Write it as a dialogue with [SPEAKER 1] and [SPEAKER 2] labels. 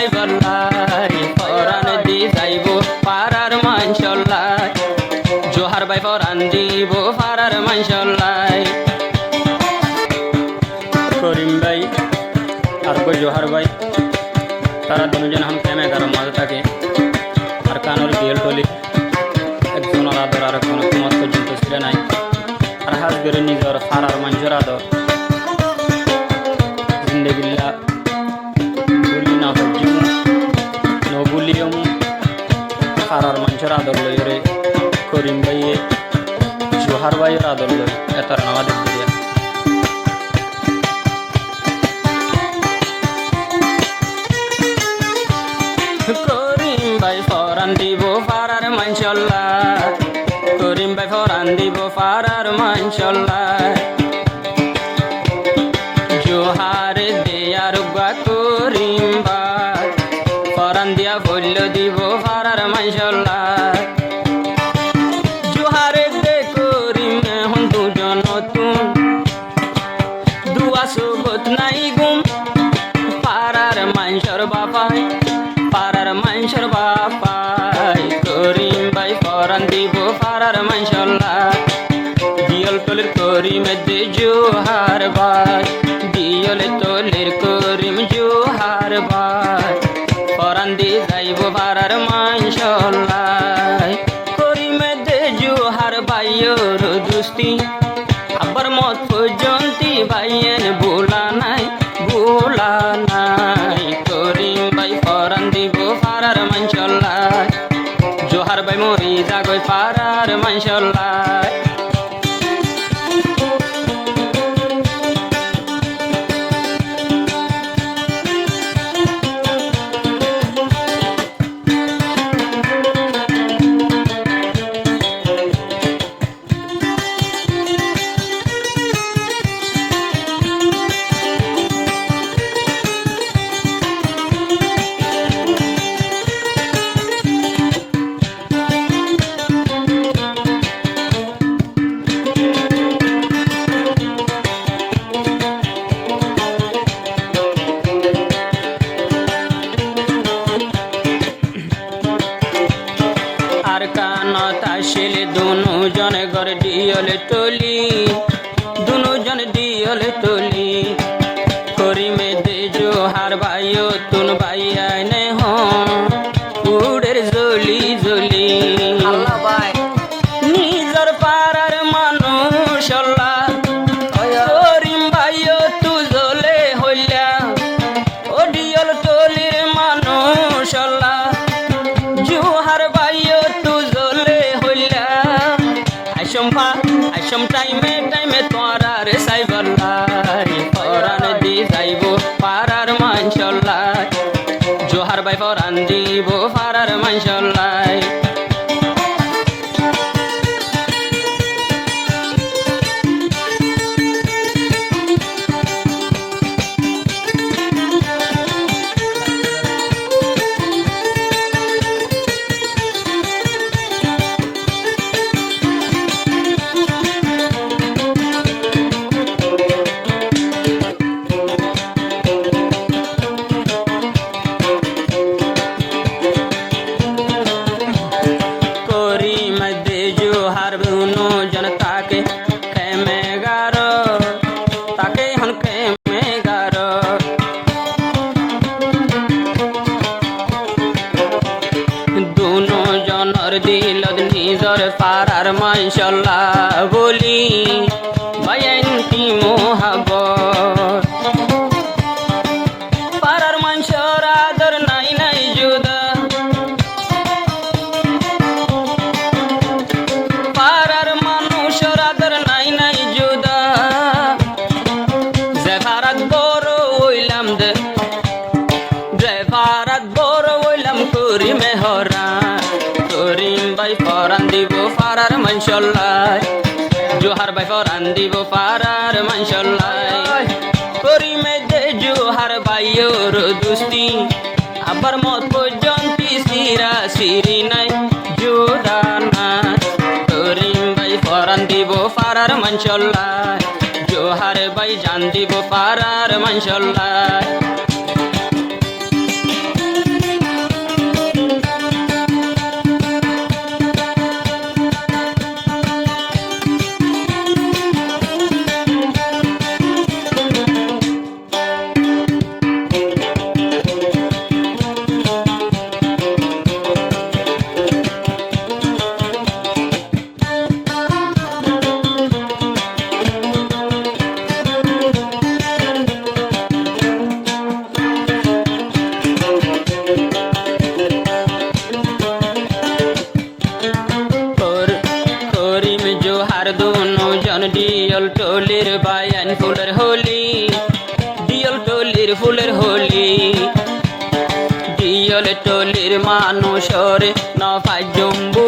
[SPEAKER 1] সাইবল্লাই পরাণ দি যাইব পাড়ার মানসল্লাই জোহার ভাই পরাণ দিব পাড়ার মানসল্লাই করিম ভাই আর কই জোহার ভাই তারা দুজন হাম প্রেমে কারো মাঝে থাকে আর কানোর বিয়েল টলি একজন আদর আর একজন তোমার পর্যন্ত ছিল নাই আর হাজ করে নিজের পাড়ার মানুষের আদর জিন্দগিল্লা বলি না পর্যন্ত নবুলিয়ম পাড়ার মানুষের আদর লই রে করিম ভাইয়ে জোহার ভাইয়ের আদর লই এটার আমাদের দিয়া করিম ভাই পরাণ দিব পাড়ার মানসল্লাই করিম ভাই পরাণ দিব পাড়ার মানসল্লাই জোহার দেয়ার গা করিম ভাই পরাণ দিয়া বলল দিব পাড়ার মানসল্লাই জোহারে দে করিম এখন দুজন নতুন দুয়া সুগত নাই গুম পাড়ার মানসর বাপাই পাড়ার মানসর বাপাই করিম ভাই পরাণ দিব পাড়ার মানসল্লাই দিয়ল টলির করিম দে জোহার ভাই দিয়ল টলির করিম জোহার ভাই পরাণ দি যাইব পাড়ার মানসল্লাই করিম দে জোহার ভাইয়ের দুস্তি আবার মত পর্যন্তি ভাইয়েন ভোলা নাই করিম ভাই পরাণ দিব পাড়ার মানসল্লাই জোহার ভাই মরি যাগই পাড়ার মানসল্লাই আর কানত আসিল দুজন ঘর দিয়ল টলি দুজন দিয়ল টলি করিমে দে জোহার ভাইও তুন ভাই আইনে হন উড়ের জলি জলি
[SPEAKER 2] আল্লাহ ভাই
[SPEAKER 1] নিজর পাড়ার মানুষ করিম ভাইও তু জলে হইলা ও দিয়ল টলির মানুষ জোহার ভাইও তু জলে হইলা আইসম টাইমে টাইমে তোরার সাইবল্লাই পরাণ দি যাইব পাড়ার মানসল্লাই জোহার ভাই পরাণ দিব পাড়ার মানসল্লাই দিল নিজর পাড়ার মানসল্লাই বলি ভাইয়ান্তি মোহাবত পাড়ার মানসর আদর নাই নাই জুদা পাড়ার মানুষর আদর নাই নাই জুদা যে ভারত বড় হইলাম যে ভারত বড় হইলাম করি মেহরা করিম ভাই পরাণ দিব পাড়ার মানসল্লাই জোহার ভাই পরাণ দিব পাড়ার মানসল্লাই করিমে দে জোহার ভাইয়ের দুস্তি আবার মত পর্যন্তি সিরা সিরি নাই জোদা নাই করিম ভাই পরাণ দিব পাড়ার মানসল্লাই জোহার ভাই জান দিব পাড়ার মানসল্লাই টলির বায়ান ফুলের হোলি, দিয়ল টলির ফুলের হোলি। দিয়ল টলির মানুষরে নফাই জম্বু